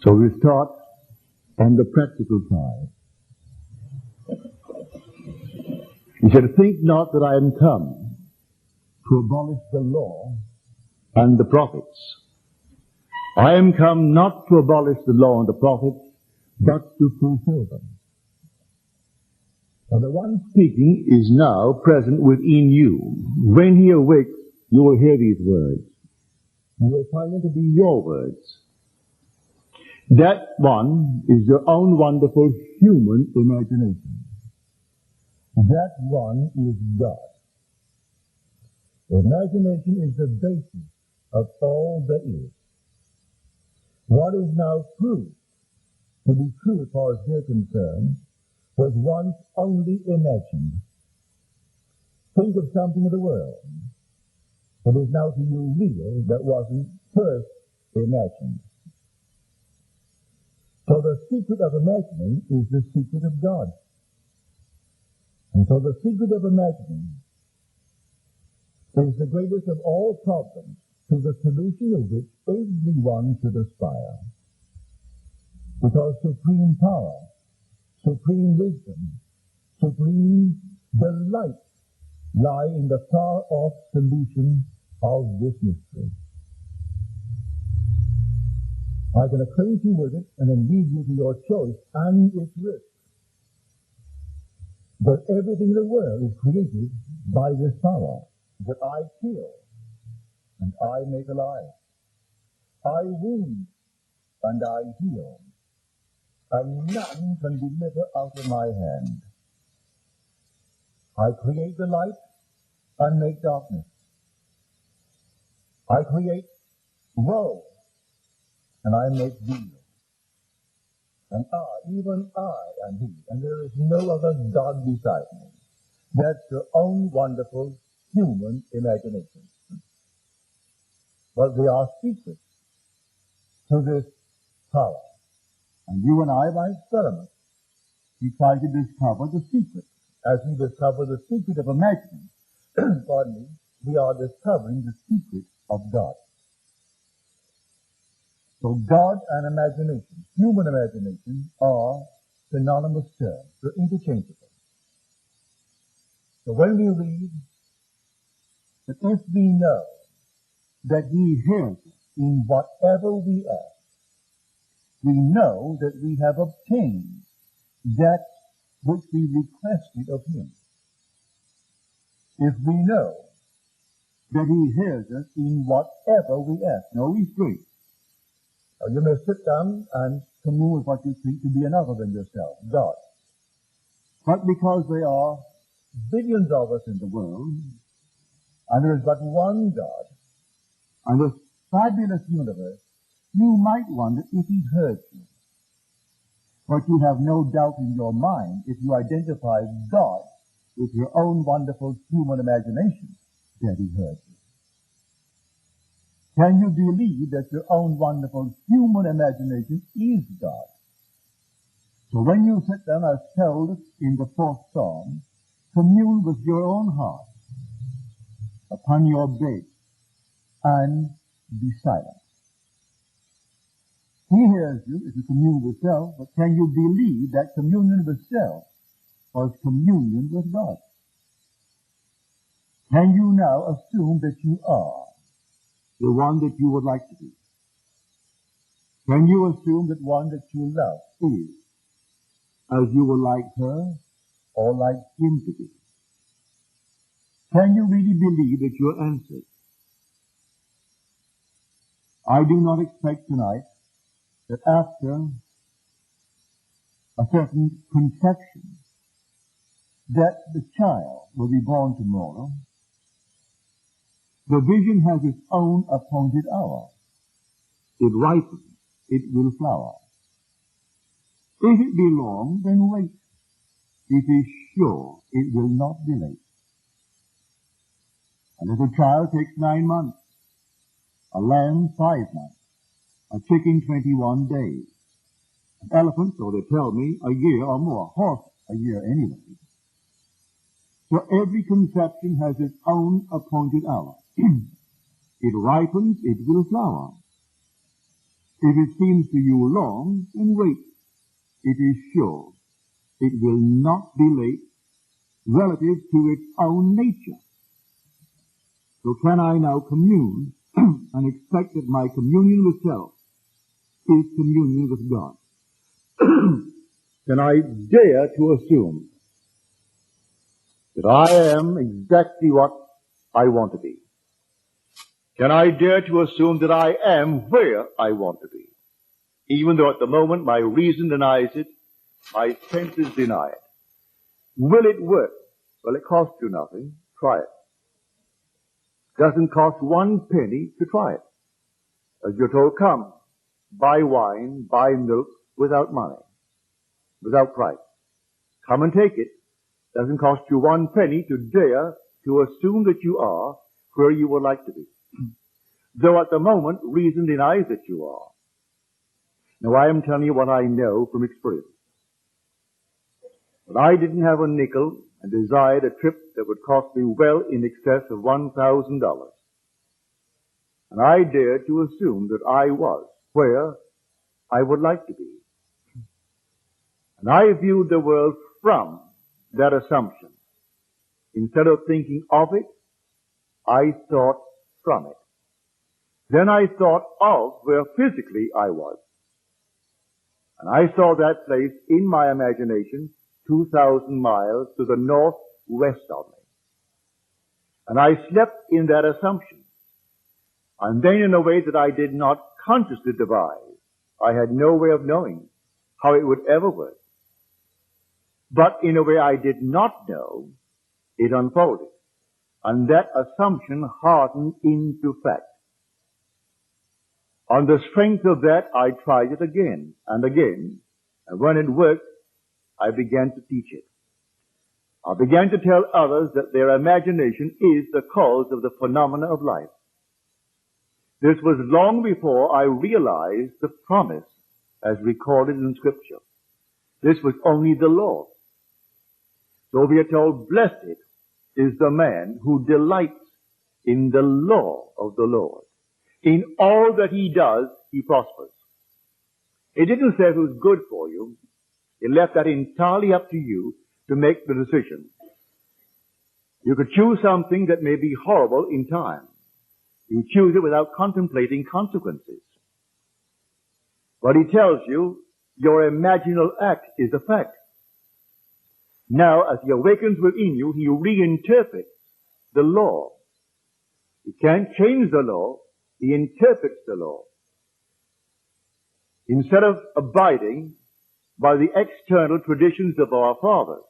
So we start on the practical side. He said, think not that I am come to abolish the law and the prophets. I am come not to abolish the law and the prophets, but to fulfill them. Now the one speaking is now present within you. When he awakes, you will hear these words. You will find them to be your words. That one is your own wonderful human imagination. That one is God. Imagination is the basis of all that is. What is now proved to be true as far as they're concerned was once only imagined. Think of something of the world that is now to you real that wasn't first imagined. So the secret of imagining is the secret of God. And so the secret of imagining is the greatest of all problems, to the solution of which everyone should aspire. Because supreme power, supreme wisdom, supreme delight lie in the far-off solution of this mystery. I can acquaint you with it and then leave you to your choice and its risk. But everything in the world is created by this power that I kill and I make alive. I wound and I heal, and none can deliver out of my hand. I create the light and make darkness. I create woe and I make weal. And I, even I am he, and there is no other God beside me. That's your own wonderful human imagination. But they are secrets to this power. And you and I, by experiment, we try to discover the secret. As we discover the secret of imagining, pardon me, we are discovering the secret of God. So God and imagination, human imagination, are synonymous terms. They're interchangeable. So when we read that if we know that he hears us in whatever we ask, we know that we have obtained that which we requested of him. If we know that he hears us in whatever we ask, no restraint. Now you may sit down and commune with what you think to be another than yourself, God. But because there are billions of us in the world, and there is but one God, and this fabulous universe, you might wonder if he heard you. But you have no doubt in your mind, if you identify God with your own wonderful human imagination, that he heard you. Can you believe that your own wonderful human imagination is God? So when you sit down, as told in the 4th Psalm, commune with your own heart upon your bed and be silent. He hears you if you commune with self, but can you believe that communion with self was communion with God? Can you now assume that you are the one that you would like to be? Can you assume that one that you love is as you would like her or like him to be? Can you really believe that you are answered? I do not expect tonight that after a certain conception that the child will be born tomorrow. The vision has its own appointed hour. It ripens, it will flower. If it be long, then wait. It is sure it will not be late. And if a child takes 9 months, a lamb 5 months, a chicken 21 days, an elephant, so they tell me, a year or more, a horse a year anyway. So every conception has its own appointed hour. It ripens, it will flower. If it seems to you long, then wait. It is sure. It will not be late relative to its own nature. So can I now commune and expect that my communion with self is communion with God? Can I dare to assume that I am exactly what I want to be? Can I dare to assume that I am where I want to be? Even though at the moment my reason denies it, my senses deny it. Will it work? Well, it costs you nothing. Try it. Doesn't cost 1 penny to try it. As you're told, come, buy wine, buy milk without money, without price. Come and take it. Doesn't cost you 1 penny to dare to assume that you are where you would like to be. Though at the moment, reason denies that you are. Now, I am telling you what I know from experience. But I didn't have a nickel and desired a trip that would cost me well in excess of $1,000. And I dared to assume that I was where I would like to be. And I viewed the world from that assumption. Instead of thinking of it, I thought from it. Then I thought of where physically I was. And I saw that place in my imagination 2,000 miles to the northwest of me. And I slept in that assumption. And then in a way that I did not consciously devise, I had no way of knowing how it would ever work. But in a way I did not know, it unfolded. And that assumption hardened into fact. On the strength of that, I tried it again and again. And when it worked, I began to teach it. I began to tell others that their imagination is the cause of the phenomena of life. This was long before I realized the promise as recorded in Scripture. This was only the law. So we are told, blessed is the man who delights in the law of the Lord. In all that he does, he prospers. It didn't say if it was good for you. It left that entirely up to you to make the decision. You could choose something that may be horrible in time. You choose it without contemplating consequences. But he tells you, your imaginal act is a fact. Now, as he awakens within you, he reinterprets the law. He can't change the law. He interprets the law. Instead of abiding by the external traditions of our fathers,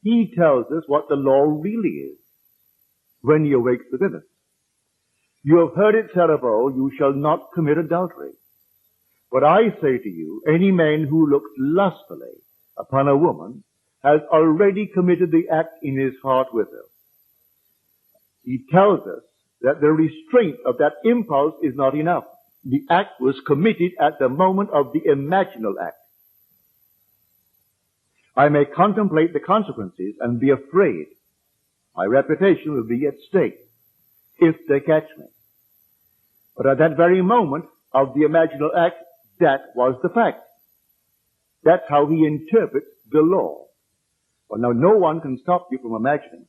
he tells us what the law really is when he awakes within us. You have heard it said of old, you shall not commit adultery. But I say to you, any man who looks lustfully upon a woman has already committed the act in his heart with her. He tells us that the restraint of that impulse is not enough. The act was committed at the moment of the imaginal act. I may contemplate the consequences and be afraid. My reputation will be at stake if they catch me. But at that very moment of the imaginal act, that was the fact. That's how he interprets the law. Well, now no one can stop you from imagining.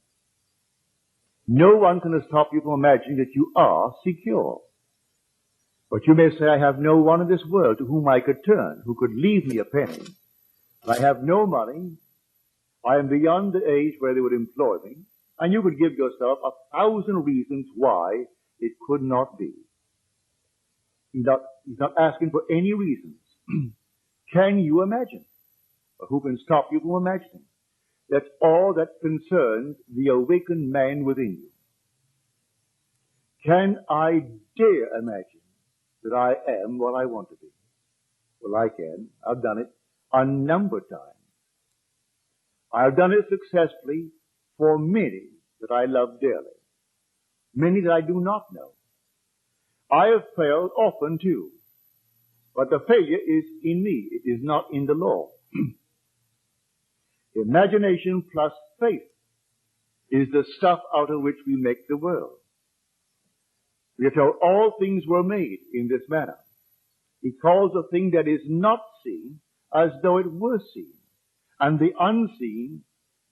No one can stop you from imagining that you are secure. But you may say, I have no one in this world to whom I could turn, who could leave me a penny. I have no money. I am beyond the age where they would employ me. And you could give yourself 1,000 reasons why it could not be. He's not asking for any reasons. Can you imagine? Or who can stop you from imagining? That's all that concerns the awakened man within you. Can I dare imagine that I am what I want to be? Well, I can. I've done it a number of times. I've done it successfully for many that I love dearly. Many that I do not know. I have failed often too. But the failure is in me. It is not in the law. Imagination plus faith is the stuff out of which we make the world. We are told all things were made in this manner. He calls a thing that is not seen as though it were seen, and the unseen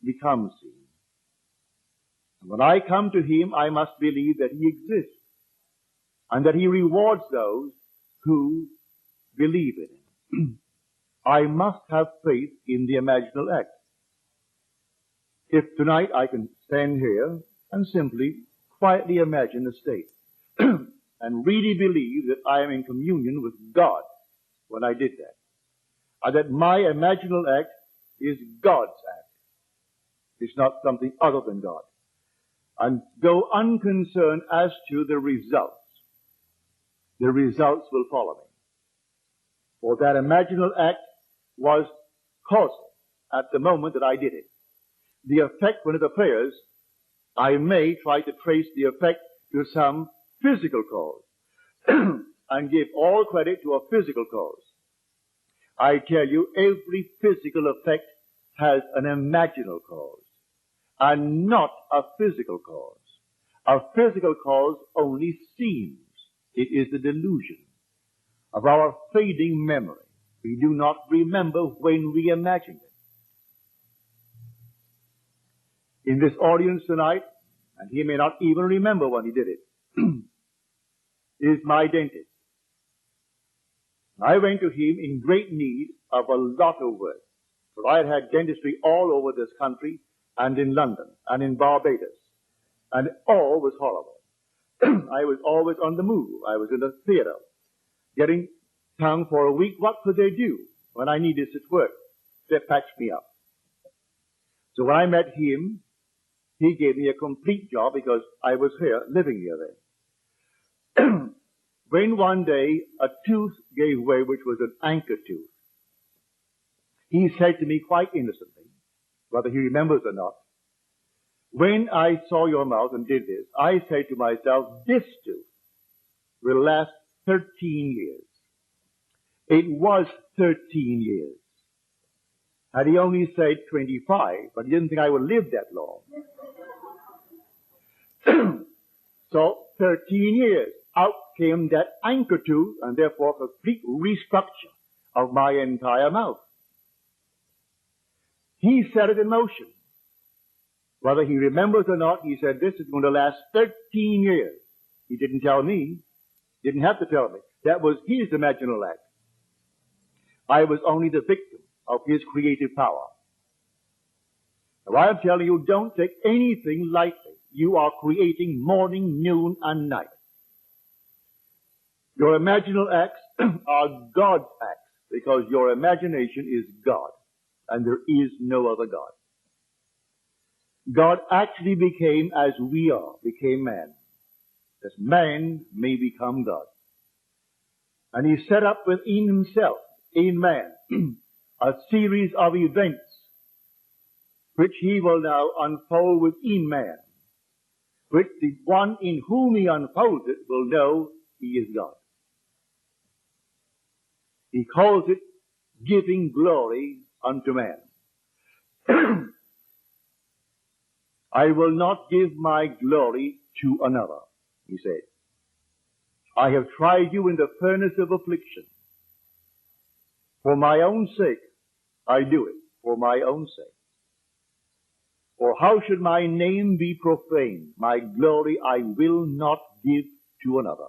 becomes seen. And when I come to him, I must believe that he exists, and that he rewards those who believe in him. I must have faith in the imaginal act. If tonight I can stand here and simply quietly imagine a state and really believe that I am in communion with God when I did that, and that my imaginal act is God's act. It's not something other than God. And go unconcerned as to the results. The results will follow me. For that imaginal act was causal at the moment that I did it. The effect, when it appears, I may try to trace the effect to some physical cause and give all credit to a physical cause. I tell you, every physical effect has an imaginal cause and not a physical cause. A physical cause only seems. It is the delusion of our fading memory. We do not remember when we imagined it. In this audience tonight, and he may not even remember when he did it, is my dentist. I went to him in great need of a lot of work, for I had had dentistry all over this country and in London and in Barbados, and all was horrible. I was always on the move. I was in the theater, getting tongue for a week. What could they do when I needed such work? They patched me up. So when I met him, he gave me a complete job because I was here, living here then. When one day a tooth gave way, which was an anchor tooth, he said to me quite innocently, whether he remembers or not, when I saw your mouth and did this, I said to myself, this tooth will last 13 years. It was 13 years. Had he only said 25, but he didn't think I would live that long. So 13 years. Out came that anchor tooth, and therefore complete restructure of my entire mouth. He set it in motion. Whether he remembers or not, he said, this is going to last 13 years. He didn't tell me. Didn't have to tell me. That was his imaginal act. I was only the victim of his creative power. Now I'm telling you, don't take anything lightly. You are creating morning, noon, and night. Your imaginal acts are God's acts, because your imagination is God, and there is no other God. God actually became as we are, became man, that man may become God. And he set up within himself, in man, a series of events which he will now unfold within man, which the one in whom he unfolds it will know he is God. He calls it giving glory unto man. I will not give my glory to another, he said. I have tried you in the furnace of affliction. For my own sake, I do it, for my own sake. For how should my name be profaned? My glory I will not give to another.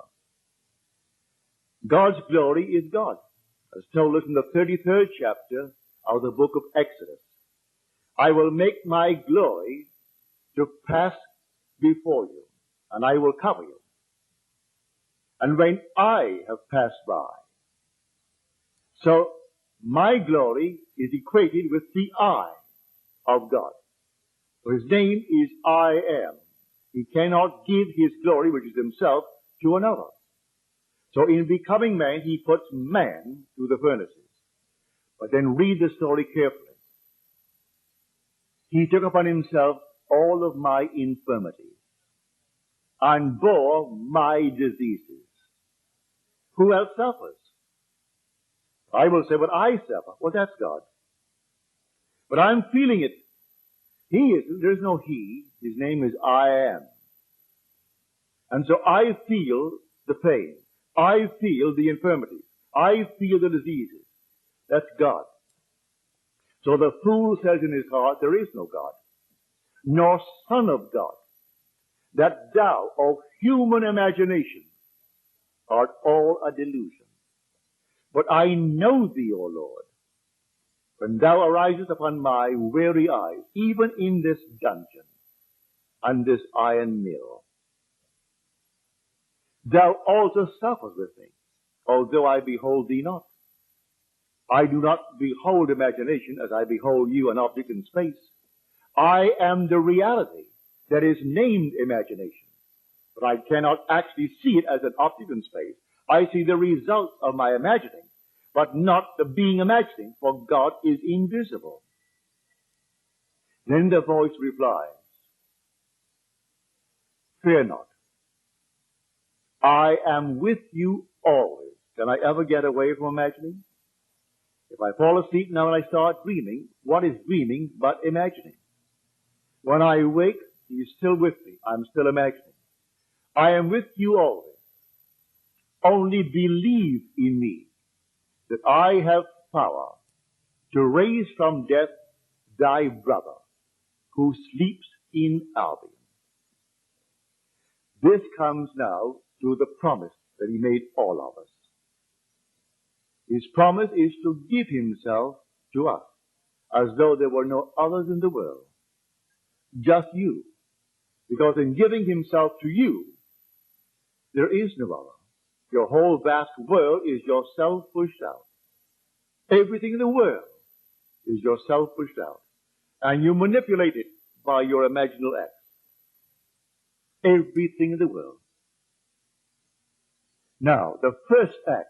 God's glory is God, as told us in the 33rd chapter of the book of Exodus. I will make my glory to pass before you, and I will cover you. And when I have passed by, so my glory is equated with the I of God. For his name is I am. He cannot give his glory, which is himself, to another. So in becoming man, he puts man through the furnaces. But then read the story carefully. He took upon himself all of my infirmities and bore my diseases. Who else suffers? I will say, but I suffer. Well, that's God. But I'm feeling it. He isn't. There's no he. His name is I am. And so I feel the pain. I feel the infirmities. I feel the diseases. That's God. So the fool says in his heart, there is no God, nor Son of God, that thou, O human imagination, art all a delusion. But I know thee, O Lord, when thou arisest upon my weary eyes, even in this dungeon and this iron mill. Thou also sufferest with me, although I behold thee not. I do not behold imagination as I behold you, an object in space. I am the reality that is named imagination, but I cannot actually see it as an object in space. I see the results of my imagining, but not the being imagining, for God is invisible. Then the voice replies, fear not. I am with you always. Can I ever get away from imagining? If I fall asleep now and I start dreaming, what is dreaming but imagining? When I wake, he is still with me. I'm still imagining. I am with you always. Only believe in me that I have power to raise from death thy brother who sleeps in Albion. This comes now to the promise that he made all of us. His promise is to give himself to us as though there were no others in the world, just you. Because in giving himself to you, there is no other. Your whole vast world is yourself pushed out. Everything in the world is yourself pushed out. And you manipulate it by your imaginal acts. Everything in the world. Now, the first act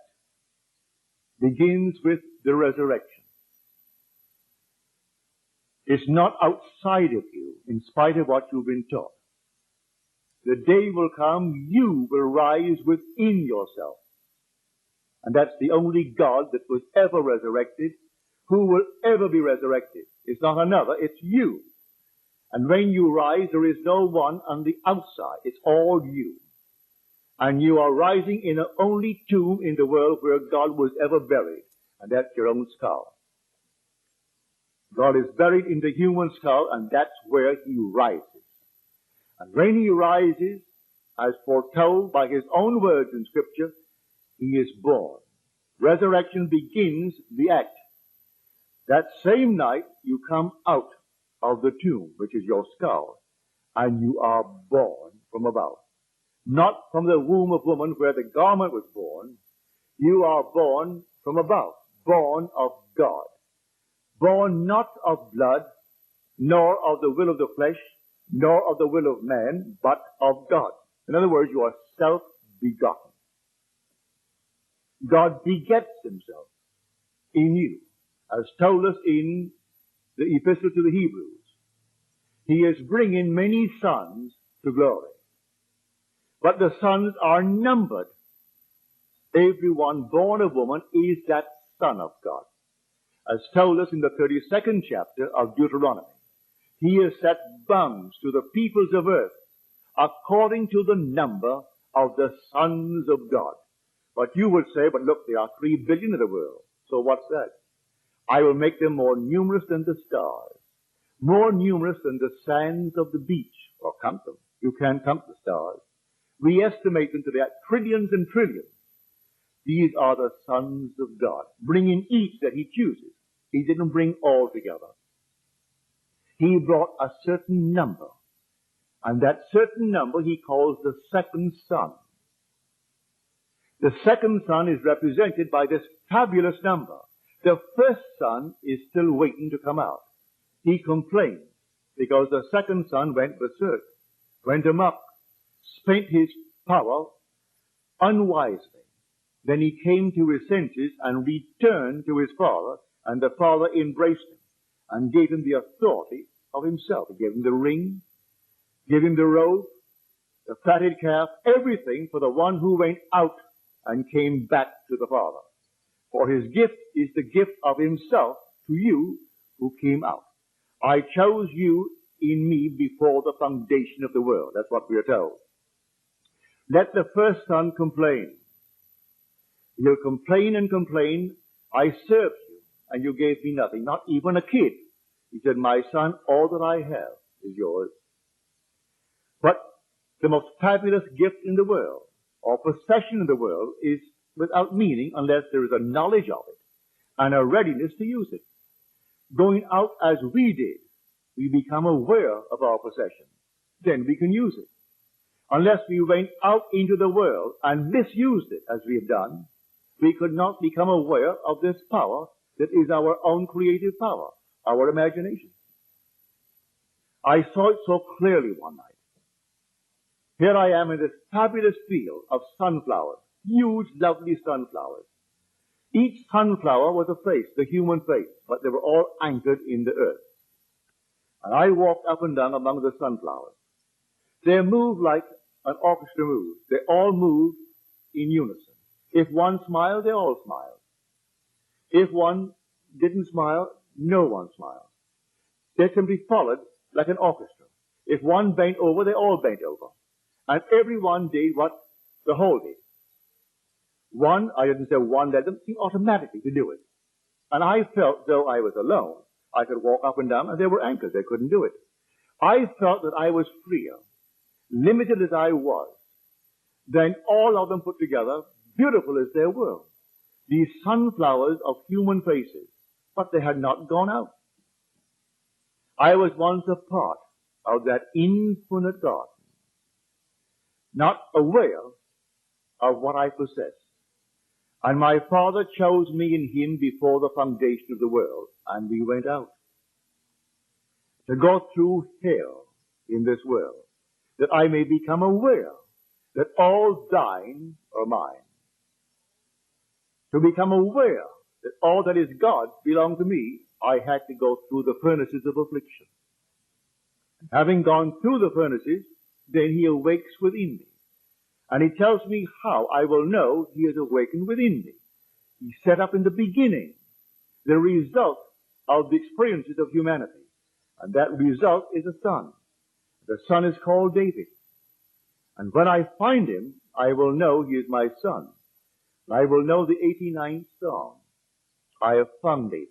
begins with the resurrection. It's not outside of you, in spite of what you've been taught. The day will come, you will rise within yourself. And that's the only God that was ever resurrected, who will ever be resurrected. It's not another, it's you. And when you rise, there is no one on the outside. It's all you. And you are rising in the only tomb in the world where God was ever buried, and that's your own skull. God is buried in the human skull, and that's where he rises. And when he rises, as foretold by his own words in Scripture, he is born. Resurrection begins the act. That same night, you come out of the tomb, which is your skull, and you are born from above. Not from the womb of woman where the garment was born. You are born from above, born of God. Born not of blood, nor of the will of the flesh, nor of the will of man, but of God. In other words, you are self-begotten. God begets himself in you, as told us in the epistle to the Hebrews. He is bringing many sons to glory. But the sons are numbered. Everyone born of woman is that son of God. As told us in the 32nd chapter of Deuteronomy. He has set bounds to the peoples of earth according to the number of the sons of God. But you would say, but look, there are 3 billion in the world. So what's that? I will make them more numerous than the stars, more numerous than the sands of the beach. Or count them. You can't count the stars. We estimate them to be at trillions and trillions. These are the sons of God, bringing each that he chooses. He didn't bring all together. He brought a certain number, and that certain number he calls the second son. The second son is represented by this fabulous number. The first son is still waiting to come out. He complains because the second son went berserk, went amok, spent his power unwisely. Then he came to his senses and returned to his father, and the father embraced him and gave him the authority of himself. He gave him the ring, gave him the robe, the fatted calf, everything for the one who went out and came back to the Father. For his gift is the gift of himself to you who came out. I chose you in me before the foundation of the world. That's what we are told. Let the first son complain. He'll complain and complain. I served you, and you gave me nothing, not even a kid. He said, my son, all that I have is yours. But the most fabulous gift in the world, or possession in the world, is without meaning unless there is a knowledge of it and a readiness to use it. Going out as we did, we become aware of our possession. Then we can use it. Unless we went out into the world and misused it as we have done, we could not become aware of this power that is our own creative power, our imagination. I saw it so clearly one night. Here I am in this fabulous field of sunflowers, huge, lovely sunflowers. Each sunflower was a face, the human face, but they were all anchored in the earth. And I walked up and down among the sunflowers. They moved like an orchestra moves. They all moved in unison. If one smiled, they all smiled. If one didn't smile, no one smiled. They simply followed like an orchestra. If one bent over, they all bent over. And everyone did what the whole did. One, I didn't say one led them, seemed automatically to do it. And I felt, though I was alone, I could walk up and down, and they were anchors. They couldn't do it. I felt that I was freer, limited as I was, than all of them put together, beautiful as they were. These sunflowers of human faces, but they had not gone out. I was once a part of that infinite garden, not aware of what I possessed. And my Father chose me in Him before the foundation of the world, and we went out to go through hell in this world, that I may become aware that all thine are mine. To become aware that all that is God's belonged to me, I had to go through the furnaces of affliction. Having gone through the furnaces, then He awakes within me. And He tells me how I will know He has awakened within me. He set up in the beginning the result of the experiences of humanity. And that result is a son. The son is called David. And when I find him, I will know he is my son. I will know the 89th Psalm. I have found David.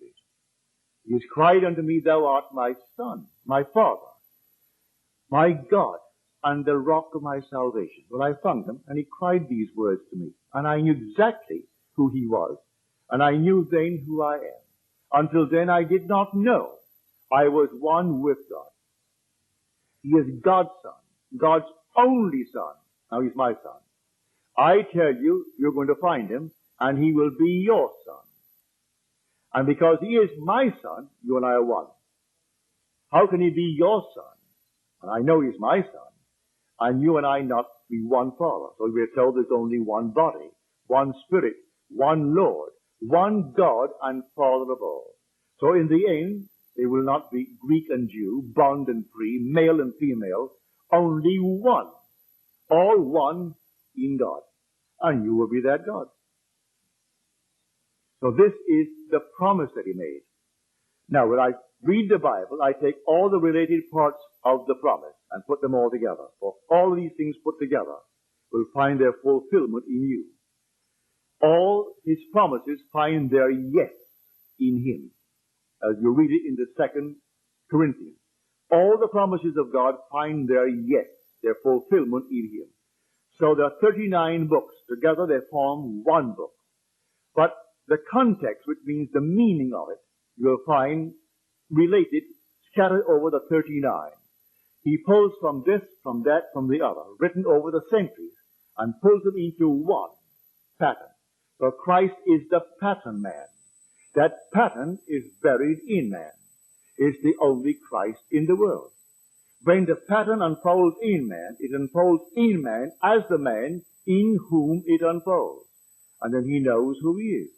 He has cried unto me, thou art my son, my father, my God, and the rock of my salvation. Well, I found him, and he cried these words to me. And I knew exactly who he was, and I knew then who I am. Until then, I did not know I was one with God. He is God's son, God's only son. Now he's my son. I tell you, you're going to find him, and he will be your son. And because he is my son, you and I are one. How can he be your son? And I know he's my son, and you and I not be one Father. So we're told there's only one body, one Spirit, one Lord, one God and Father of all. So in the end, they will not be Greek and Jew, bond and free, male and female, only one. All one in God. And you will be that God. So this is the promise that he made. Now, when I read the Bible, I take all the related parts of the promise and put them all together. For all these things put together will find their fulfillment in you. All his promises find their yes in him, as you read it in the 2 Corinthians. All the promises of God find their yes, their fulfillment in him. So there are 39 books. Together they form one book. But the context, which means the meaning of it, you'll find related, scattered over the 39. He pulls from this, from that, from the other, written over the centuries, and pulls them into one pattern. So Christ is the pattern man. That pattern is buried in man. It's the only Christ in the world. When the pattern unfolds in man, it unfolds in man as the man in whom it unfolds. And then he knows who he is.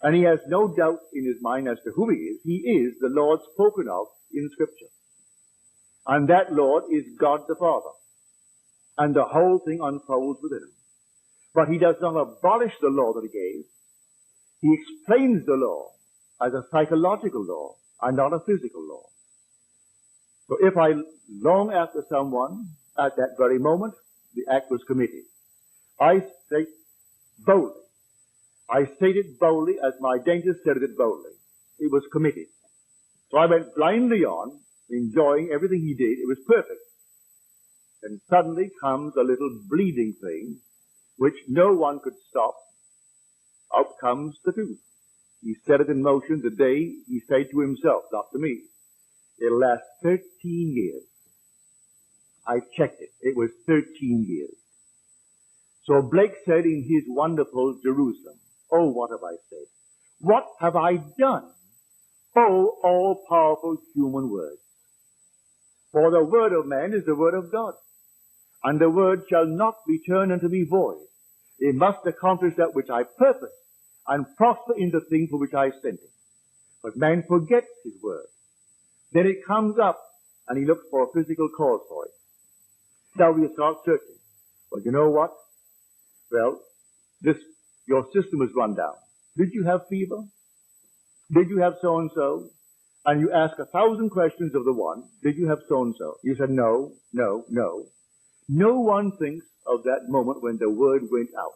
And he has no doubt in his mind as to who he is. He is the Lord spoken of in Scripture. And that Lord is God the Father. And the whole thing unfolds within him. But he does not abolish the law that he gave. He explains the law as a psychological law and not a physical law. So if I long after someone, at that very moment, the act was committed. I say boldly, I stated boldly as my dentist said it boldly. It was committed. So I went blindly on, enjoying everything he did. It was perfect. Then suddenly comes a little bleeding thing, which no one could stop. Out comes the tooth. He set it in motion the day he said to himself, not to me. It'll last 13 years. I checked it. It was 13 years. So Blake said in his wonderful Jerusalem, oh, what have I said? What have I done? Oh, all-powerful human words. For the word of man is the word of God. And the word shall not return unto me void. It must accomplish that which I purpose and prosper in the thing for which I sent it. But man forgets his word. Then it comes up and he looks for a physical cause for it. Now we start searching. Well, you know what? Well, your system is run down. Did you have fever? Did you have so-and-so? And you ask 1,000 questions of the one. Did you have so-and-so? You said no, no, no. No one thinks of that moment when the word went out.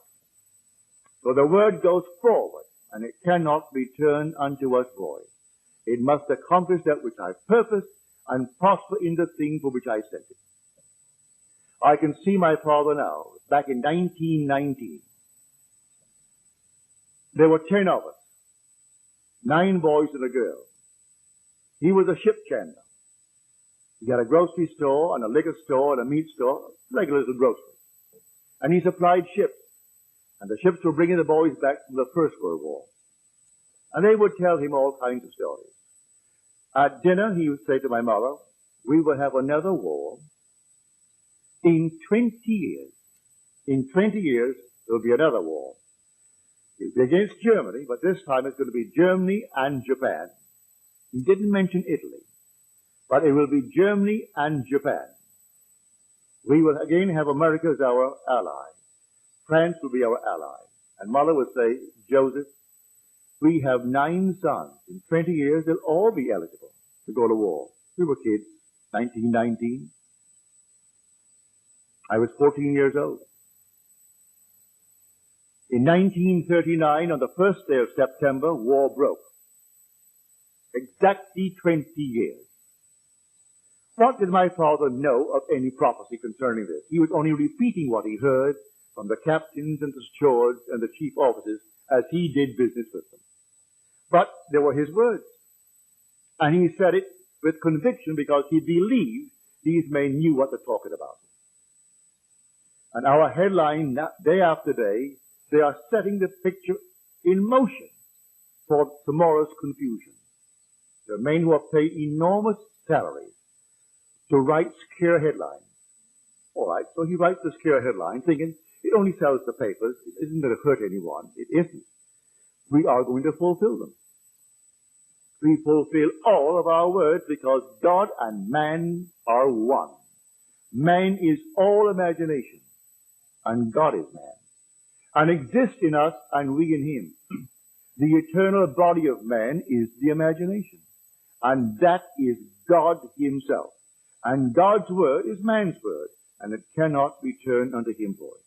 So the word goes forward, and it cannot return unto us void. It must accomplish that which I purpose and prosper in the thing for which I sent it. I can see my father now, back in 1919. There were 10 of us, 9 boys and a girl. He was a ship chandler. He had a grocery store and a liquor store and a meat store, regular little grocery. And he supplied ships. And the ships were bringing the boys back from the First World War. And they would tell him all kinds of stories. At dinner, he would say to my mother, we will have another war. In 20 years, there will be another war. It will be against Germany, but this time it's going to be Germany and Japan. He didn't mention Italy, but it will be Germany and Japan. We will again have America as our ally. France will be our ally. And Mother would say, Joseph, we have 9 sons. In 20 years, they'll all be eligible to go to war. We were kids, 1919. I was 14 years old. In 1939, on the first day of September, war broke. Exactly 20 years. What did my father know of any prophecy concerning this? He was only repeating what he heard from the captains and the stewards and the chief officers as he did business with them. But they were his words. And he said it with conviction because he believed these men knew what they're talking about. And our headline, day after day, they are setting the picture in motion for tomorrow's confusion. The men who are paid enormous salaries to write scare headlines. All right, so he writes the scare headline thinking it only sells the papers. It isn't going to hurt anyone. It isn't. We are going to fulfill them. We fulfill all of our words because God and man are one. Man is all imagination, and God is man, and exists in us and we in him. The eternal body of man is the imagination, and that is God himself. And God's word is man's word, and it cannot return unto him void.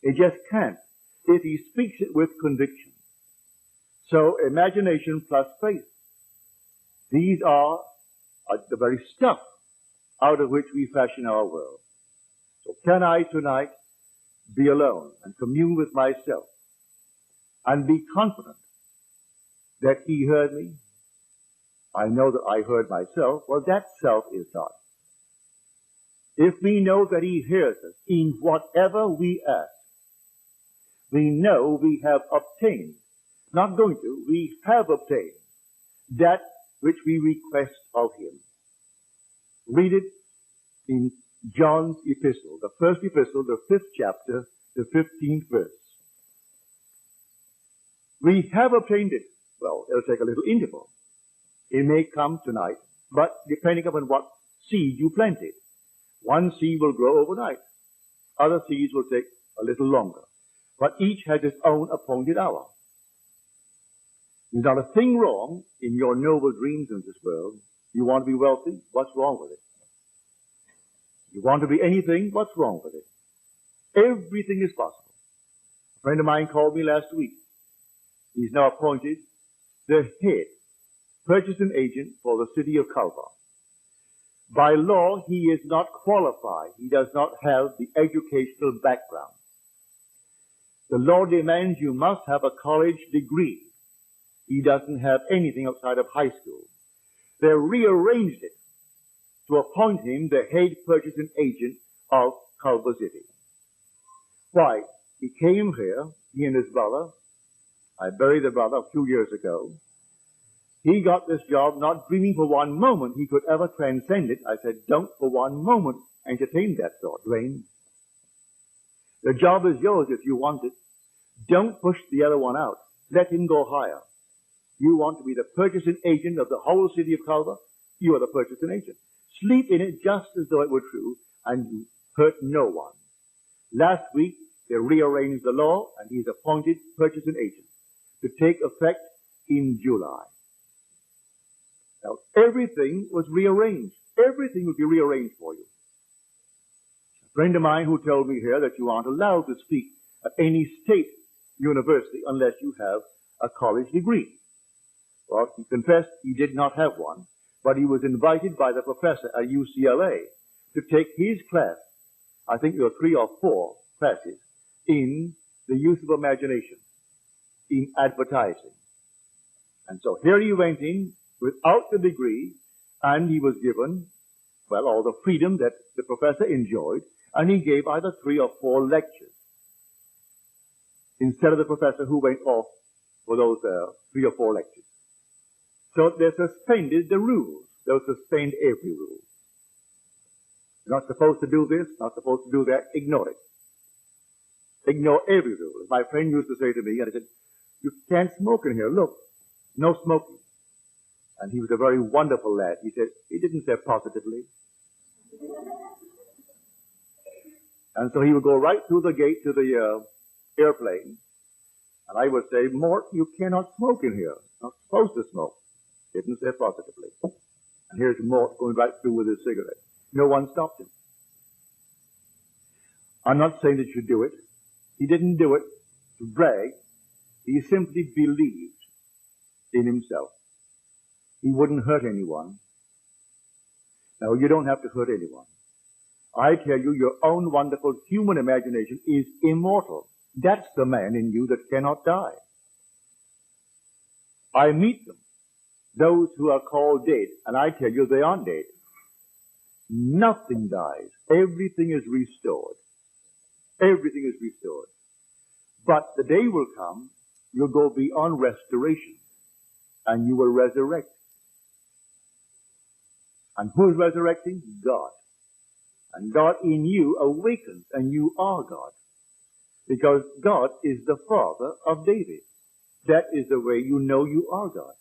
It just can't if he speaks it with conviction. So imagination plus faith. These are the very stuff out of which we fashion our world. So can I tonight be alone and commune with myself and be confident that he heard me? I know that I heard myself. Well, that self is God. If we know that he hears us in whatever we ask, we know we have obtained, not going to, we have obtained that which we request of him. Read it in John's epistle, the first epistle, the 5th chapter, the 15th verse. We have obtained it. Well, it'll take a little interval. It may come tonight, but depending upon what seed you planted. One seed will grow overnight. Other seeds will take a little longer. But each has its own appointed hour. There's not a thing wrong in your noble dreams in this world. You want to be wealthy? What's wrong with it? You want to be anything? What's wrong with it? Everything is possible. friend of mine called me last week. He's now appointed the head purchasing agent for the city of Culver. By law, he is not qualified. He does not have the educational background. The law demands you must have a college degree. He doesn't have anything outside of high school. They rearranged it to appoint him the head purchasing agent of Culver City. Why? He came here, he and his brother. I buried the brother a few years ago. He got this job not dreaming for one moment he could ever transcend it. I said, don't for one moment entertain that thought, Dwayne. The job is yours if you want it. Don't push the other one out. Let him go higher. You want to be the purchasing agent of the whole city of Culver? You are the purchasing agent. Sleep in it just as though it were true, and you hurt no one. Last week, they rearranged the law, and he's appointed purchasing agent to take effect in July. Now, everything was rearranged. Everything will be rearranged for you. A friend of mine who told me here that you aren't allowed to speak at any state university unless you have a college degree. Well, he confessed he did not have one, but he was invited by the professor at UCLA to take his class. I think there were 3 or 4 classes in the use of imagination, in advertising. And so here he went in without the degree, and he was given, well, all the freedom that the professor enjoyed, and he gave either 3 or 4 lectures instead of the professor who went off for those 3 or 4 lectures. So they suspended the rules. They'll suspend every rule. You're not supposed to do this, not supposed to do that. Ignore it. Ignore every rule. As my friend used to say to me, and I said, you can't smoke in here. Look, no smoking. And he was a very wonderful lad. He said, he didn't say positively. And so he would go right through the gate to the airplane. And I would say, Mort, you cannot smoke in here. You're not supposed to smoke. Didn't say positively. And here's Mort going right through with his cigarette. No one stopped him. I'm not saying that you should do it. He didn't do it to brag. He simply believed in himself. He wouldn't hurt anyone. Now, you don't have to hurt anyone. I tell you, your own wonderful human imagination is immortal. That's the man in you that cannot die. I meet them, those who are called dead, and I tell you they aren't dead. Nothing dies. Everything is restored. Everything is restored. But the day will come, you'll go beyond restoration, and you will resurrect. And who's resurrecting? God. And God in you awakens, and you are God. Because God is the Father of David. That is the way you know you are God.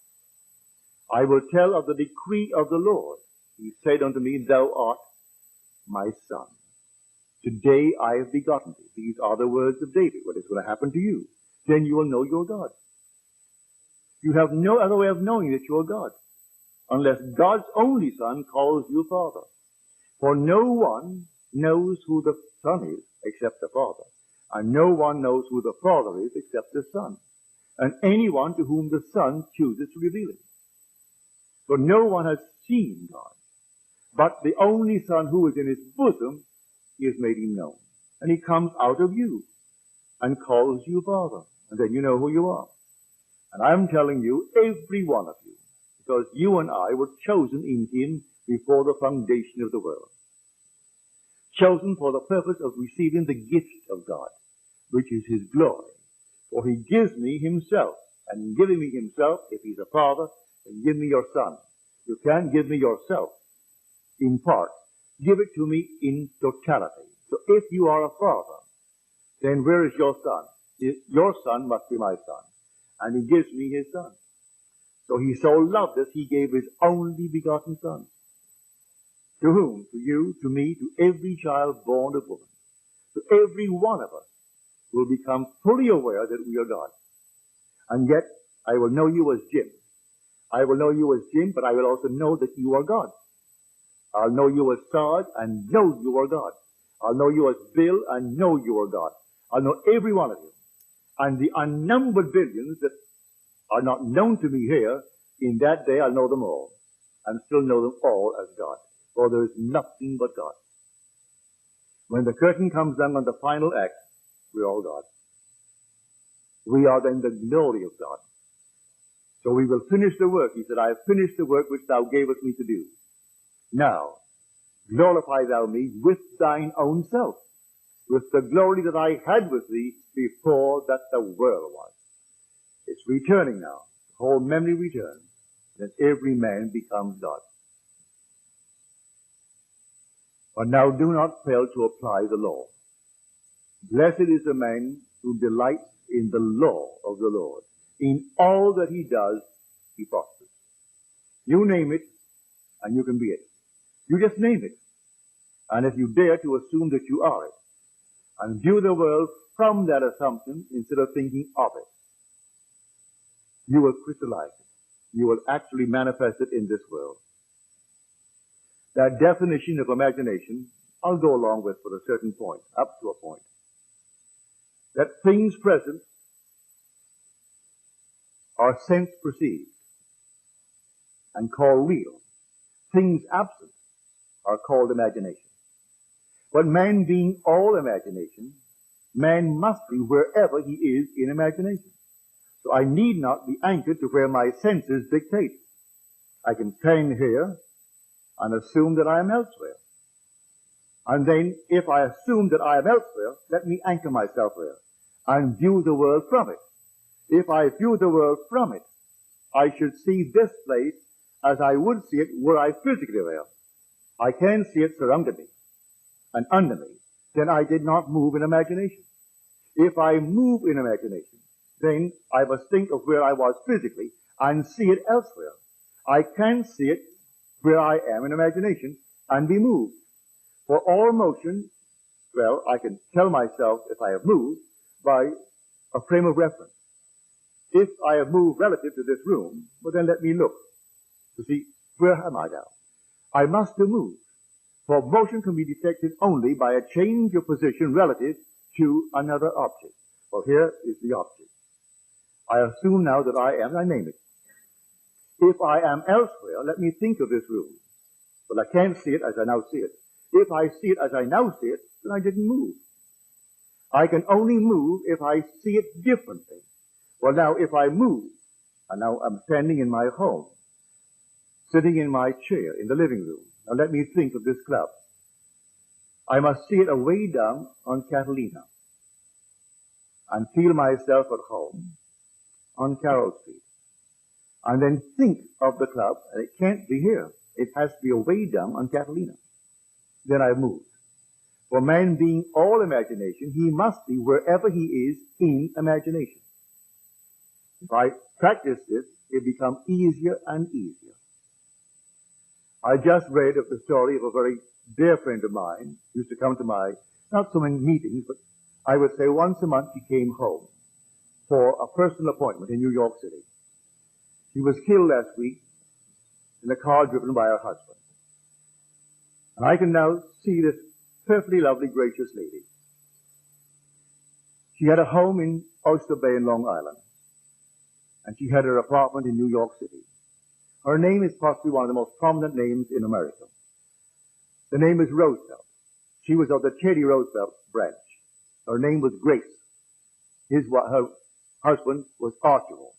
I will tell of the decree of the Lord. He said unto me, thou art my son. Today I have begotten thee. These are the words of David. What is going to happen to you? Then you will know you're God. You have no other way of knowing that you're God, unless God's only Son calls you Father. For no one knows who the Son is except the Father, and no one knows who the Father is except the Son, and anyone to whom the Son chooses to reveal him. For no one has seen God, but the only Son who is in his bosom, he has made him known. And he comes out of you and calls you Father, and then you know who you are. And I'm telling you, every one of you, because you and I were chosen in him before the foundation of the world. Chosen for the purpose of receiving the gift of God, which is his glory. For he gives me himself, and in giving me himself, if he's a father, then give me your son. You can't give me yourself in part. Give it to me in totality. So if you are a father, then where is your son? Your son must be my son. And he gives me his son. So he so loved us, he gave his only begotten son. To whom? To you, to me, to every child born of woman. To every one of us will become fully aware that we are God. And yet, I will know you as Jim. I will know you as Jim, but I will also know that you are God. I'll know you as Sarge and know you are God. I'll know you as Bill and know you are God. I'll know every one of you. And the unnumbered billions that are not known to me here, in that day I'll know them all, and still know them all as God. For there is nothing but God. When the curtain comes down on the final act, we're all God. We are then the glory of God. So we will finish the work. He said, I have finished the work which thou gavest me to do. Now, glorify thou me with thine own self, with the glory that I had with thee before that the world was. It's returning now. The whole memory returns. Then every man becomes God. But now do not fail to apply the law. Blessed is the man who delights in the law of the Lord. In all that he does, he prospers. You name it, and you can be it. You just name it. And if you dare to assume that you are it, and view the world from that assumption instead of thinking of it, you will crystallize it. You will actually manifest it in this world. That definition of imagination, I'll go along with for a certain point, up to a point. That things present are sense perceived and called real. Things absent are called imagination. But man being all imagination, man must be wherever he is in imagination. So I need not be anchored to where my senses dictate. I can stand here and assume that I am elsewhere. And then, if I assume that I am elsewhere, let me anchor myself there and view the world from it. If I view the world from it, I should see this place as I would see it were I physically there. I can see it surrounded me and under me. Then I did not move in imagination. If I move in imagination, then I must think of where I was physically and see it elsewhere. I can see it where I am in imagination and be moved. For all motion, well, I can tell myself if I have moved by a frame of reference. If I have moved relative to this room, well then let me look to see where am I now. I must have moved. For motion can be detected only by a change of position relative to another object. Well, here is the object. I assume now that I am, I name it. If I am elsewhere, let me think of this room. Well, I can't see it as I now see it. If I see it as I now see it, then I didn't move. I can only move if I see it differently. Well, now, if I move, and now I'm standing in my home, sitting in my chair in the living room. Now let me think of this club. I must see it away down on Catalina and feel myself at home on Carroll Street. And then think of the club, and it can't be here. It has to be away down on Catalina. Then I've moved. For man being all imagination, he must be wherever he is in imagination. If I practice this, it becomes easier and easier. I just read of the story of a very dear friend of mine who used to come to my, not so many meetings, but I would say once a month he came home for a personal appointment in New York City. She was killed last week in a car driven by her husband. And I can now see this perfectly lovely, gracious lady. She had a home in Oyster Bay in Long Island. And she had her apartment in New York City. Her name is possibly one of the most prominent names in America. The name is Roosevelt. She was of the Teddy Roosevelt branch. Her name was Grace. Her husband was Archival.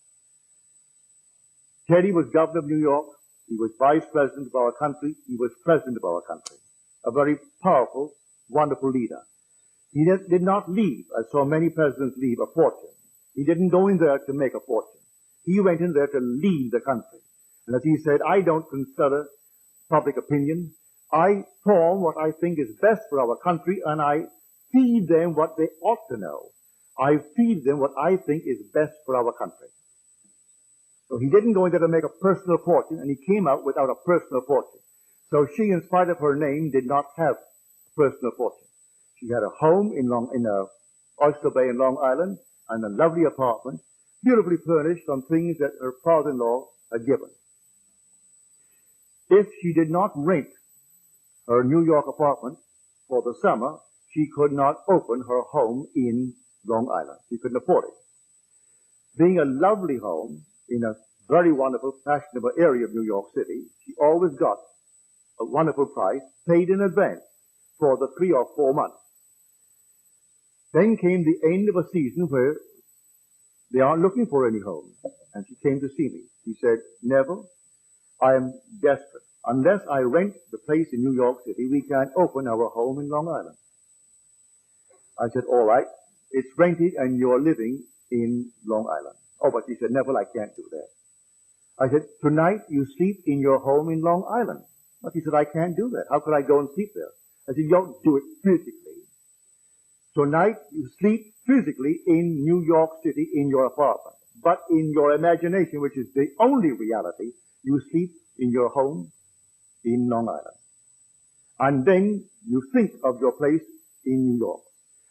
Teddy was governor of New York. He was vice president of our country. He was president of our country. A very powerful, wonderful leader. He did not leave, as so many presidents leave, a fortune. He didn't go in there to make a fortune. He went in there to lead the country. And as he said, I don't consider public opinion. I form what I think is best for our country, and I feed them what they ought to know. I feed them what I think is best for our country. So he didn't go in there to make a personal fortune, and he came out without a personal fortune. So she, in spite of her name, did not have a personal fortune. She had a home in Oyster Bay in Long Island, and a lovely apartment, beautifully furnished on things that her father-in-law had given. If she did not rent her New York apartment for the summer, she could not open her home in Long Island. She couldn't afford it. being a lovely home in a very wonderful, fashionable area of New York City, she always got a wonderful price paid in advance for the 3 or 4 months. Then came the end of a season where they aren't looking for any home. And she came to see me. She said, Neville, I am desperate. Unless I rent the place in New York City, we can't open our home in Long Island. I said, all right, it's rented and you're living in Long Island. Oh, but she said, Neville, I can't do that. I said, tonight you sleep in your home in Long Island. But she said, I can't do that. How could I go and sleep there? I said, you don't do it physically. Tonight you sleep physically in New York City in your apartment. But in your imagination, which is the only reality, you sleep in your home in Long Island. And then you think of your place in New York.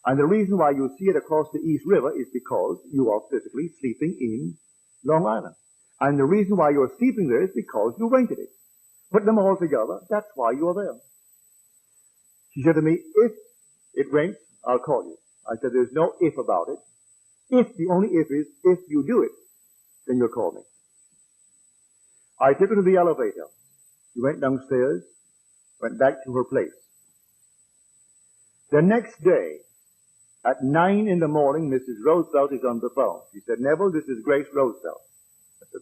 And the reason why you see it across the East River is because you are physically sleeping in Long Island. And the reason why you're sleeping there is because you rented it. Put them all together, that's why you're there. She said to me, if it rents, I'll call you. I said, there's no if about it. If, the only if is, if you do it, then you'll call me. I took her to the elevator. She went downstairs, went back to her place. The next day, at 9 in the morning, Mrs. Roosevelt is on the phone. She said, Neville, this is Grace Roosevelt. I said,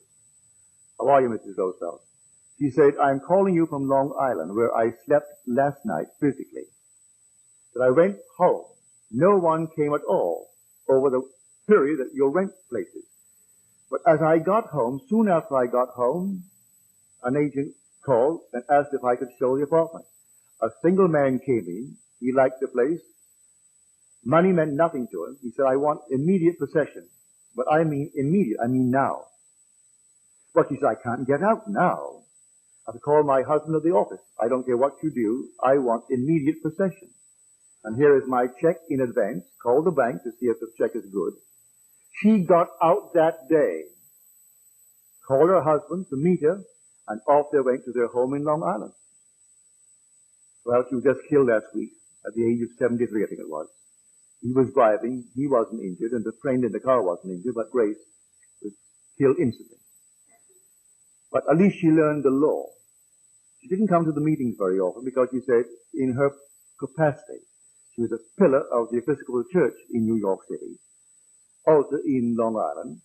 how are you, Mrs. Roosevelt? She said, I'm calling you from Long Island, where I slept last night physically. But I went home. No one came at all over the period at your rent places. But as I got home, soon after I got home, an agent called and asked if I could show the apartment. A single man came in. He liked the place. Money meant nothing to him. He said, I want immediate possession. But I mean immediate. I mean now. But he said, I can't get out now. I have to call my husband at the office. I don't care what you do. I want immediate possession. And here is my check in advance. Call the bank to see if the check is good. She got out that day, called her husband to meet her, and off they went to their home in Long Island. Well, she was just killed last week at the age of 73, I think it was. He was driving. He wasn't injured, and the friend in the car wasn't injured, but Grace was killed instantly. But at least she learned the law. She didn't come to the meetings very often because she said in her capacity, she was a pillar of the Episcopal Church in New York City, also in Long Island,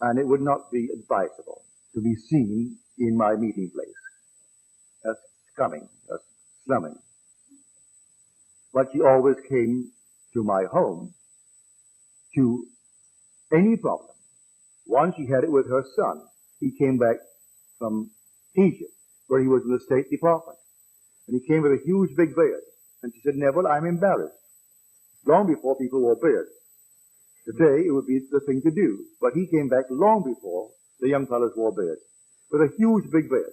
and it would not be advisable to be seen in my meeting place as scumming, as slumming. But she always came to my home to any problem. Once she had it with her son. He came back from Egypt, where he was in the State Department. And he came with a huge big beard. And she said, Neville, I'm embarrassed. Long before people wore beards. Today, it would be the thing to do. But he came back long before the young fellows wore beards, with a huge big beard.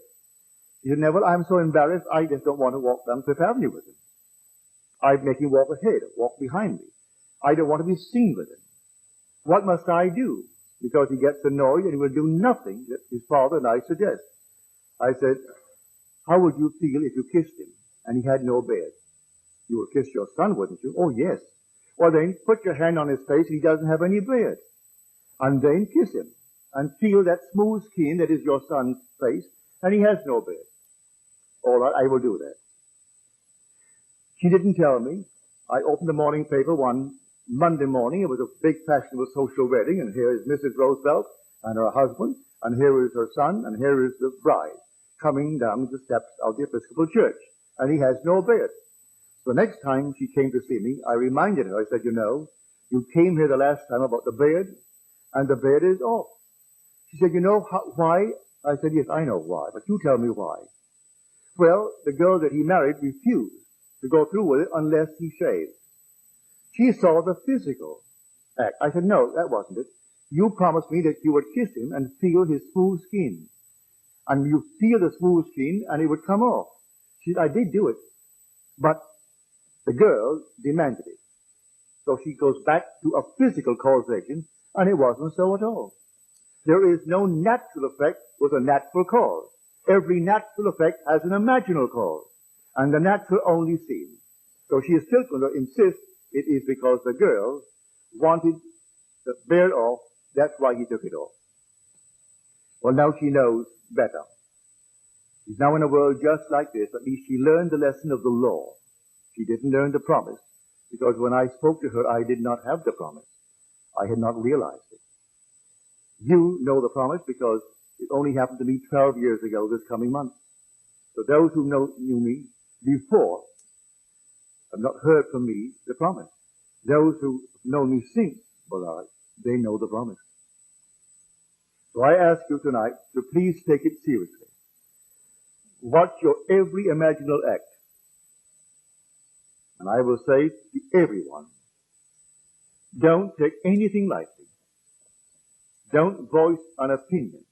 She said, Neville, I'm so embarrassed, I just don't want to walk down Fifth Avenue with him. I'd make him walk ahead, walk behind me. I don't want to be seen with him. What must I do? Because he gets annoyed and he will do nothing that his father and I suggest. I said, how would you feel if you kissed him and he had no beard? You would kiss your son, wouldn't you? Oh, yes. Well, then, put your hand on his face and he doesn't have any beard. And then kiss him and feel that smooth skin that is your son's face, and he has no beard. All right, I will do that. She didn't tell me. I opened the morning paper one Monday morning. It was a big fashionable social wedding, and here is Mrs. Roosevelt and her husband, and here is her son, and here is the bride coming down the steps of the Episcopal Church, and he has no beard. So the next time she came to see me, I reminded her, I said, you know, you came here the last time about the beard, and the beard is off. She said, you know why? I said, yes, I know why, but you tell me why. Well, the girl that he married refused to go through with it unless he shaved. She saw the physical act. I said, no, that wasn't it. You promised me that you would kiss him and feel his smooth skin. And you feel the smooth skin and it would come off. She said, I did do it. But the girl demanded it. So she goes back to a physical causation, and it wasn't so at all. There is no natural effect with a natural cause. Every natural effect has an imaginal cause, and the natural only seems. So she is still going to insist it is because the girl wanted the beard off That's why he took it off. Well, now she knows better. She's now in a world just like this. At least she learned the lesson of the law. She didn't learn the promise, because when I spoke to her, I did not have the promise. I had not realized it. You know the promise because it only happened to me 12 years ago this coming month. So those who knew me before have not heard from me the promise. Those who know me since, well, they know the promise. So I ask you tonight to please take it seriously. Watch your every imaginal act. And I will say to everyone, don't take anything lightly. Don't voice an opinion.